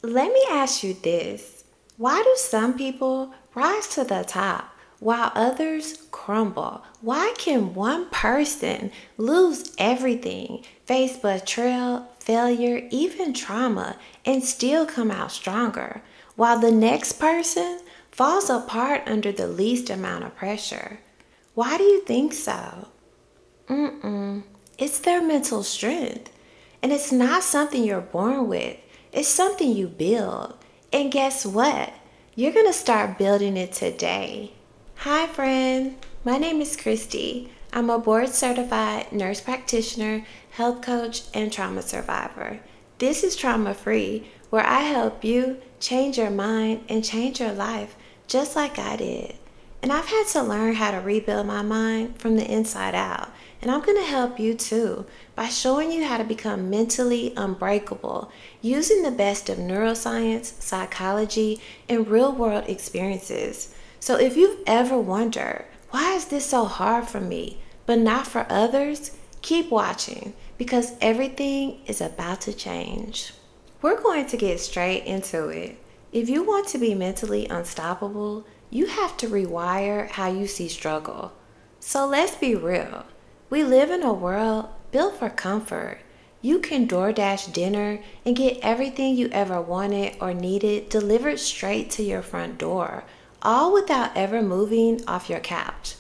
Let me ask you this. Why do some people rise to the top while others crumble? Why can one person lose everything, face betrayal, failure, even trauma, and still come out stronger, while the next person falls apart under the least amount of pressure? Why do you think so? It's their mental strength. And it's not something you're born with, it's something you build. And guess what? You're going to start building it today. Hi, friend. My name is Kristi. I'm a board certified nurse practitioner, health coach, and trauma survivor. This is Trauma Free, where I help you change your mind and change your life just like I did. And I've had to learn how to rebuild my mind from the inside out. And I'm going to help you too by showing you how to become mentally unbreakable using the best of neuroscience, psychology, and real world experiences. So if you've ever wondered, why is this so hard for me, but not for others? Keep watching because everything is about to change. We're going to get straight into it. If you want to be mentally unstoppable, you have to rewire how you see struggle. So let's be real. We live in a world built for comfort. You can DoorDash dinner and get everything you ever wanted or needed delivered straight to your front door, all without ever moving off your couch.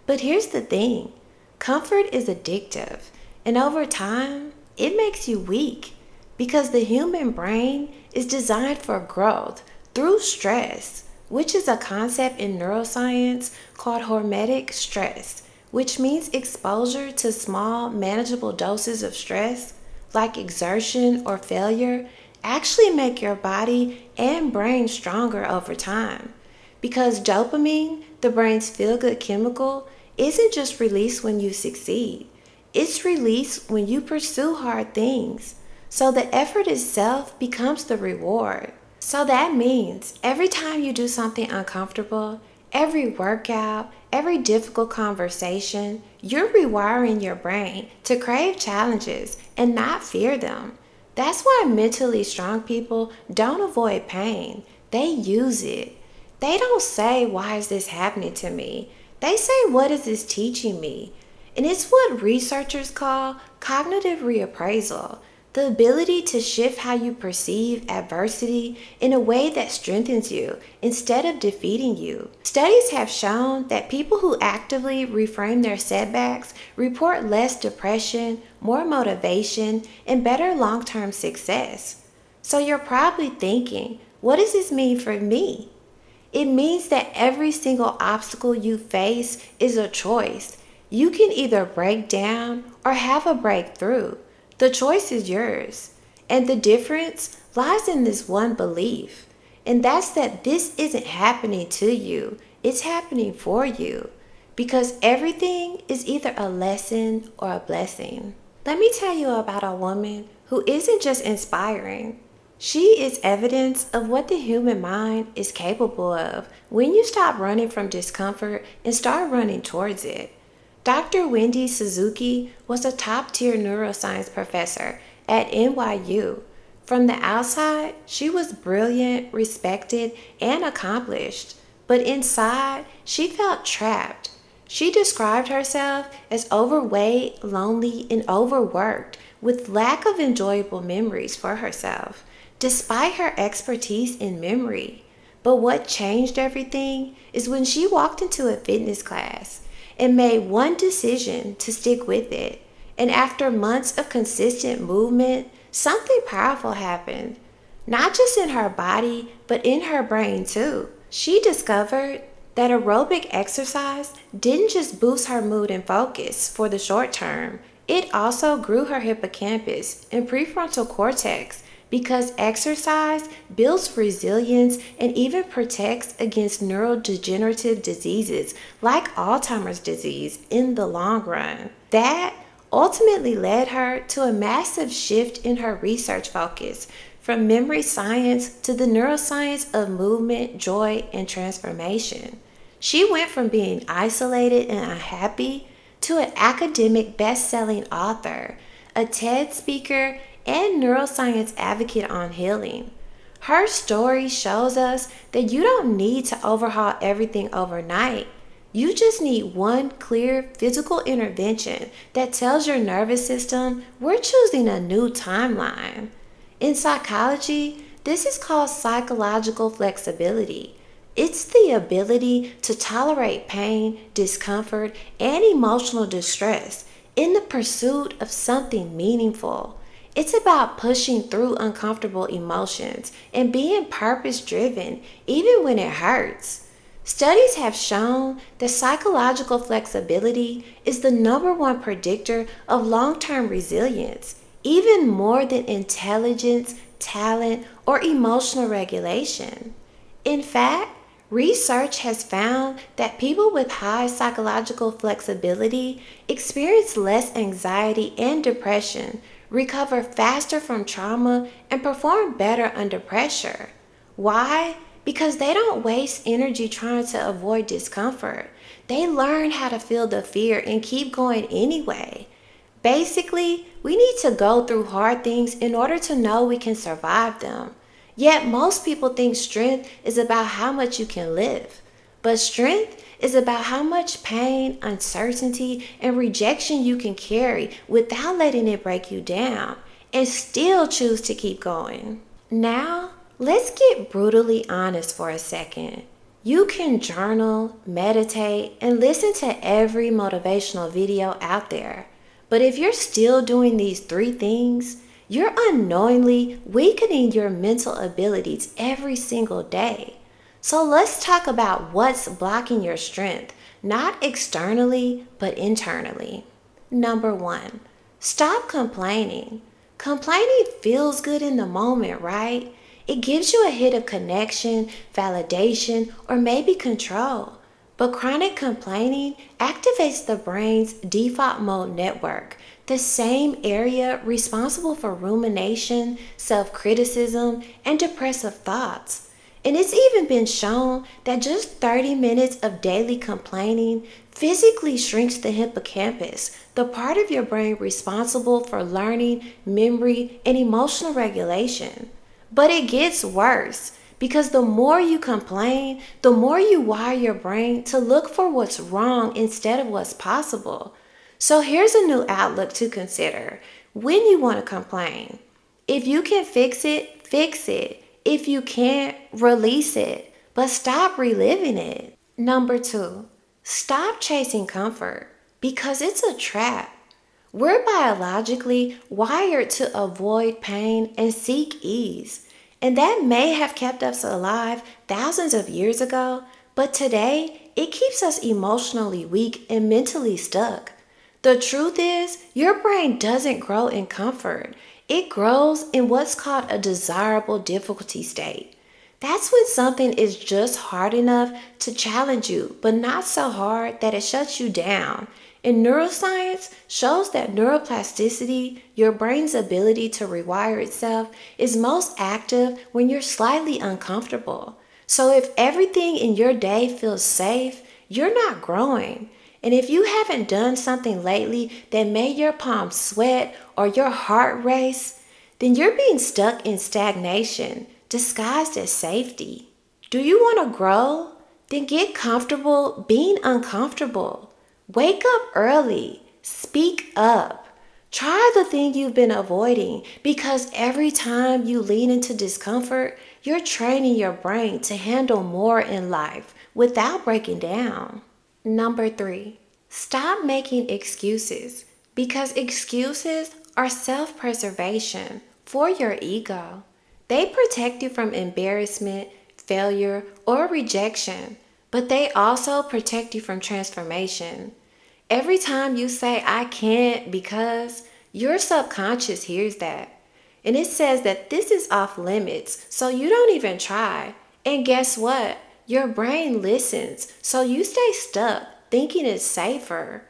But here's the thing, comfort is addictive, and over time, it makes you weak because the human brain is designed for growth through stress, which is a concept in neuroscience called hormetic stress, which means exposure to small, manageable doses of stress, like exertion or failure, actually make your body and brain stronger over time. Because dopamine, the brain's feel-good chemical, isn't just released when you succeed. It's released when you pursue hard things. So the effort itself becomes the reward. So that means every time you do something uncomfortable, every workout, every difficult conversation, you're rewiring your brain to crave challenges and not fear them. That's why mentally strong people don't avoid pain. They use it. They don't say, why is this happening to me? They say, what is this teaching me? And it's what researchers call cognitive reappraisal, the ability to shift how you perceive adversity in a way that strengthens you instead of defeating you. Studies have shown that people who actively reframe their setbacks report less depression, more motivation, and better long-term success. So you're probably thinking, what does this mean for me? It means that every single obstacle you face is a choice. You can either break down or have a breakthrough. The choice is yours. And the difference lies in this one belief. And that's that this isn't happening to you. It's happening for you. Because everything is either a lesson or a blessing. Let me tell you about a woman who isn't just inspiring. She is evidence of what the human mind is capable of when you stop running from discomfort and start running towards it. Dr. Wendy Suzuki was a top-tier neuroscience professor at NYU. From the outside, she was brilliant, respected, and accomplished. But inside, she felt trapped. She described herself as overweight, lonely, and overworked, with lack of enjoyable memories for herself, despite her expertise in memory. But what changed everything is when she walked into a fitness class and made one decision to stick with it. And after months of consistent movement, something powerful happened. Not just in her body, but in her brain too. She discovered that aerobic exercise didn't just boost her mood and focus for the short term. It also grew her hippocampus and prefrontal cortex, because exercise builds resilience and even protects against neurodegenerative diseases like Alzheimer's disease in the long run. That ultimately led her to a massive shift in her research focus, from memory science to the neuroscience of movement, joy, and transformation. She went from being isolated and unhappy to an academic best-selling author, a TED speaker, and neuroscience advocate on healing. Her story shows us that you don't need to overhaul everything overnight. You just need one clear physical intervention that tells your nervous system we're choosing a new timeline. In psychology, this is called psychological flexibility. It's the ability to tolerate pain, discomfort, and emotional distress in the pursuit of something meaningful. It's about pushing through uncomfortable emotions and being purpose driven even when it hurts. Studies have shown that psychological flexibility is the number one predictor of long term resilience, even more than intelligence, talent, or emotional regulation. In fact, research has found that people with high psychological flexibility experience less anxiety and depression, recover faster from trauma, and perform better under pressure. Why? Because they don't waste energy trying to avoid discomfort. They learn how to feel the fear and keep going anyway. Basically, we need to go through hard things in order to know we can survive them. Yet most people think strength is about how much you can live. But strength is about how much pain, uncertainty, and rejection you can carry without letting it break you down and still choose to keep going. Now, let's get brutally honest for a second. You can journal, meditate, and listen to every motivational video out there. But if you're still doing these three things, you're unknowingly weakening your mental abilities every single day. So let's talk about what's blocking your strength, not externally, but internally. Number one, stop complaining. Complaining feels good in the moment, right? It gives you a hit of connection, validation, or maybe control. But chronic complaining activates the brain's default mode network, the same area responsible for rumination, self-criticism, and depressive thoughts. And it's even been shown that just 30 minutes of daily complaining physically shrinks the hippocampus, the part of your brain responsible for learning, memory, and emotional regulation. But it gets worse because the more you complain, the more you wire your brain to look for what's wrong instead of what's possible. So here's a new outlook to consider when you want to complain. If you can fix it, fix it. If you can't, release it. But stop reliving it. Number two, stop chasing comfort because it's a trap. We're biologically wired to avoid pain and seek ease. And that may have kept us alive thousands of years ago, but today it keeps us emotionally weak and mentally stuck. The truth is, your brain doesn't grow in comfort. It grows in what's called a desirable difficulty state. That's when something is just hard enough to challenge you, but not so hard that it shuts you down. And neuroscience shows that neuroplasticity, your brain's ability to rewire itself, is most active when you're slightly uncomfortable. So if everything in your day feels safe, you're not growing. And if you haven't done something lately that made your palms sweat or your heart race, then you're being stuck in stagnation, disguised as safety. Do you want to grow? Then get comfortable being uncomfortable. Wake up early. Speak up. Try the thing you've been avoiding because every time you lean into discomfort, you're training your brain to handle more in life without breaking down. Number three, stop making excuses because excuses are self-preservation for your ego. They protect you from embarrassment, failure, or rejection, but they also protect you from transformation. Every time you say, I can't because, your subconscious hears that. And it says that this is off limits, so you don't even try. And guess what? Your brain listens, so you stay stuck, thinking it's safer.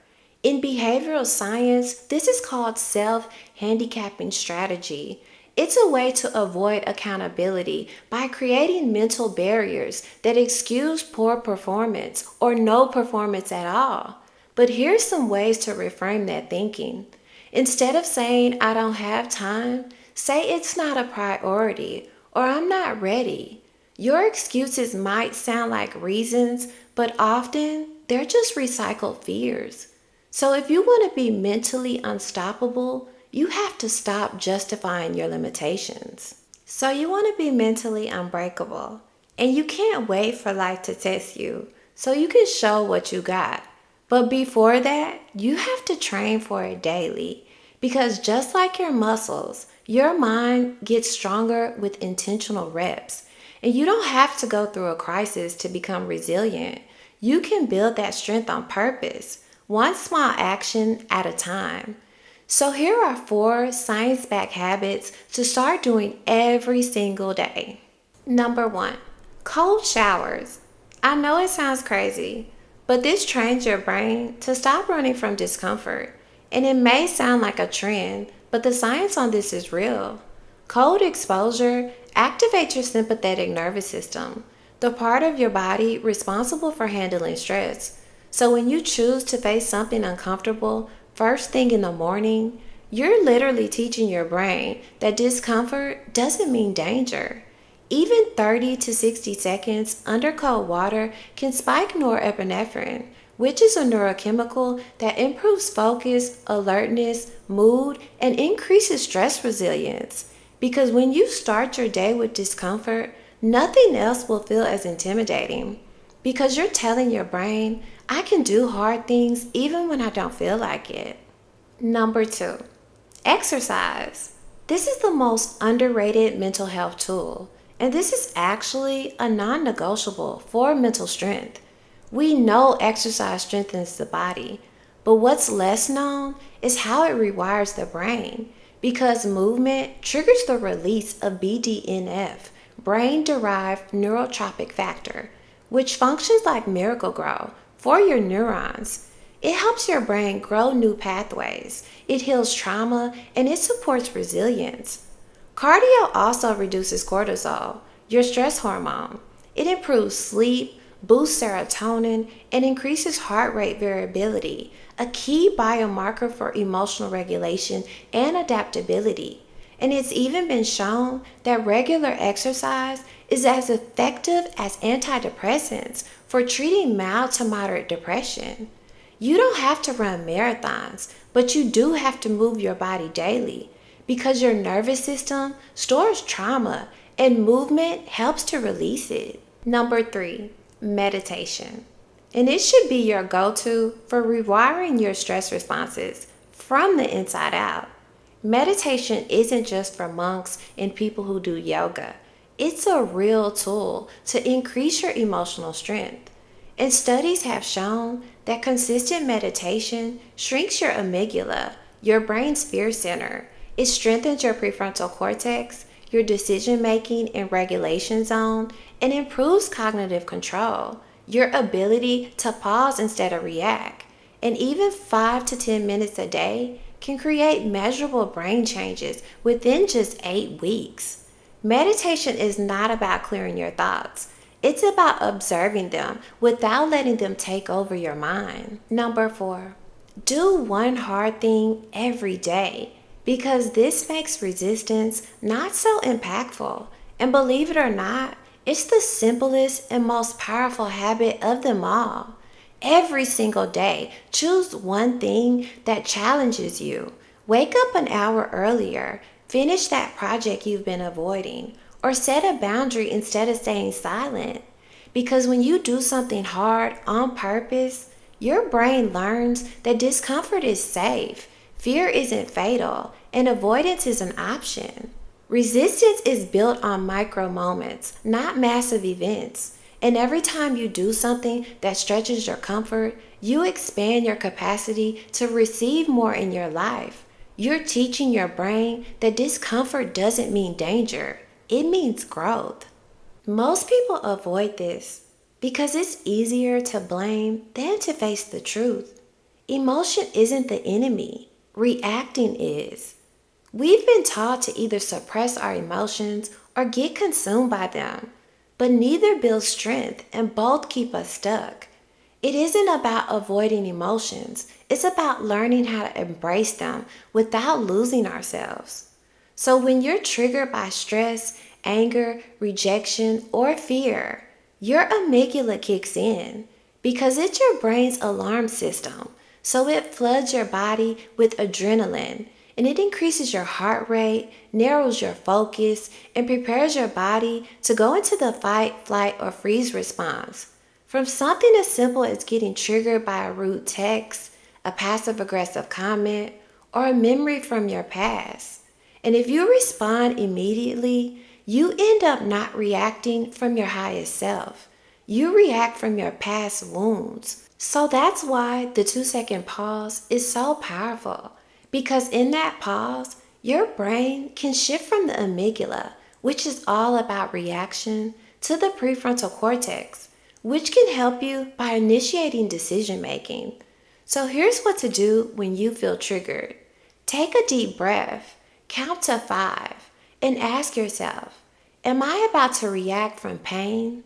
In behavioral science, this is called self-handicapping strategy. It's a way to avoid accountability by creating mental barriers that excuse poor performance or no performance at all. But here's some ways to reframe that thinking. Instead of saying, I don't have time, say it's not a priority or I'm not ready. Your excuses might sound like reasons, but often they're just recycled fears. So if you want to be mentally unstoppable, you have to stop justifying your limitations. So you want to be mentally unbreakable, and you can't wait for life to test you so you can show what you got. But before that, you have to train for it daily because just like your muscles, your mind gets stronger with intentional reps. And you don't have to go through a crisis to become resilient. You can build that strength on purpose, one small action at a time. So here are 4 science-backed habits to start doing every single day. Number 1, cold showers. I know it sounds crazy, but this trains your brain to stop running from discomfort. And it may sound like a trend, but the science on this is real. Cold exposure activates your sympathetic nervous system, the part of your body responsible for handling stress. So when you choose to face something uncomfortable first thing in the morning, you're literally teaching your brain that discomfort doesn't mean danger. Even 30 to 60 seconds under cold water can spike norepinephrine, which is a neurochemical that improves focus, alertness, mood, and increases stress resilience. Because when you start your day with discomfort, nothing else will feel as intimidating. Because you're telling your brain, I can do hard things even when I don't feel like it. Number 2, exercise. This is the most underrated mental health tool, and this is actually a non-negotiable for mental strength. We know exercise strengthens the body, but what's less known is how it rewires the brain, because movement triggers the release of BDNF, brain-derived neurotrophic factor, which functions like Miracle-Gro for your neurons. It helps your brain grow new pathways, it heals trauma, and it supports resilience. Cardio also reduces cortisol, your stress hormone. It improves sleep, boosts serotonin, and increases heart rate variability, a key biomarker for emotional regulation and adaptability. And it's even been shown that regular exercise is as effective as antidepressants for treating mild to moderate depression. You don't have to run marathons, but you do have to move your body daily because your nervous system stores trauma and movement helps to release it. Number 3, meditation. And it should be your go-to for rewiring your stress responses from the inside out. Meditation isn't just for monks and people who do yoga. It's a real tool to increase your emotional strength. And studies have shown that consistent meditation shrinks your amygdala, your brain's fear center. It strengthens your prefrontal cortex, your decision-making and regulation zone, and improves cognitive control, your ability to pause instead of react. And even 5 to 10 minutes a day can create measurable brain changes within just 8 weeks. Meditation is not about clearing your thoughts. It's about observing them without letting them take over your mind. Number 4, do one hard thing every day because this makes resistance not so impactful. And believe it or not, it's the simplest and most powerful habit of them all. Every single day, choose one thing that challenges you. Wake up an hour earlier, finish that project you've been avoiding, or set a boundary instead of staying silent. Because when you do something hard on purpose, your brain learns that discomfort is safe, fear isn't fatal, and avoidance is an option. Resistance is built on micro moments, not massive events. And every time you do something that stretches your comfort, you expand your capacity to receive more in your life. You're teaching your brain that discomfort doesn't mean danger. It means growth. Most people avoid this because it's easier to blame than to face the truth. Emotion isn't the enemy. Reacting is. We've been taught to either suppress our emotions or get consumed by them, but neither builds strength and both keep us stuck. It isn't about avoiding emotions. It's about learning how to embrace them without losing ourselves. So when you're triggered by stress anger, rejection, or fear, your amygdala kicks in because it's your brain's alarm system. So it floods your body with adrenaline and it increases your heart rate, narrows your focus, and prepares your body to go into the fight, flight, or freeze response. From something as simple as getting triggered by a rude text, a passive aggressive comment, or a memory from your past. And if you respond immediately, you end up not reacting from your highest self. You react from your past wounds. So that's why the 2-second pause is so powerful. Because in that pause, your brain can shift from the amygdala, which is all about reaction, to the prefrontal cortex, which can help you by initiating decision making. So here's what to do when you feel triggered. Take a deep breath, count to 5, and ask yourself, am I about to react from pain?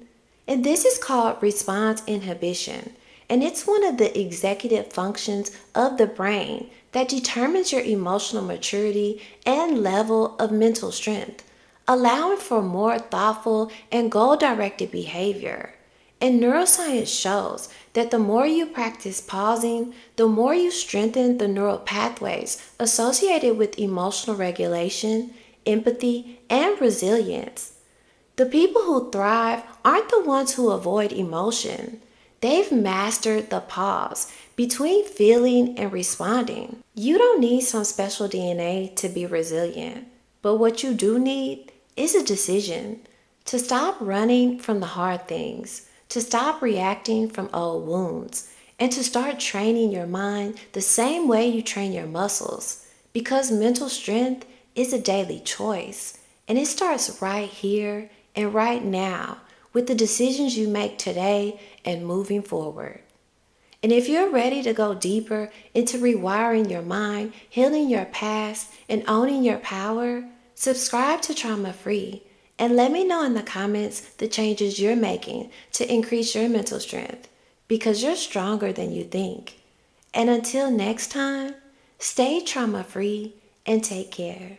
And this is called response inhibition. And it's one of the executive functions of the brain that determines your emotional maturity and level of mental strength, allowing for more thoughtful and goal-directed behavior. And neuroscience shows that the more you practice pausing, the more you strengthen the neural pathways associated with emotional regulation, empathy, and resilience. The people who thrive aren't the ones who avoid emotion. They've mastered the pause between feeling and responding. You don't need some special DNA to be resilient, but what you do need is a decision to stop running from the hard things, to stop reacting from old wounds, and to start training your mind the same way you train your muscles. Because mental strength is a daily choice, and it starts right here and right now with the decisions you make today and moving forward. And if you're ready to go deeper into rewiring your mind, healing your past, and owning your power, subscribe to Trauma Free and let me know in the comments the changes you're making to increase your mental strength, because you're stronger than you think. And until next time, stay trauma free and take care.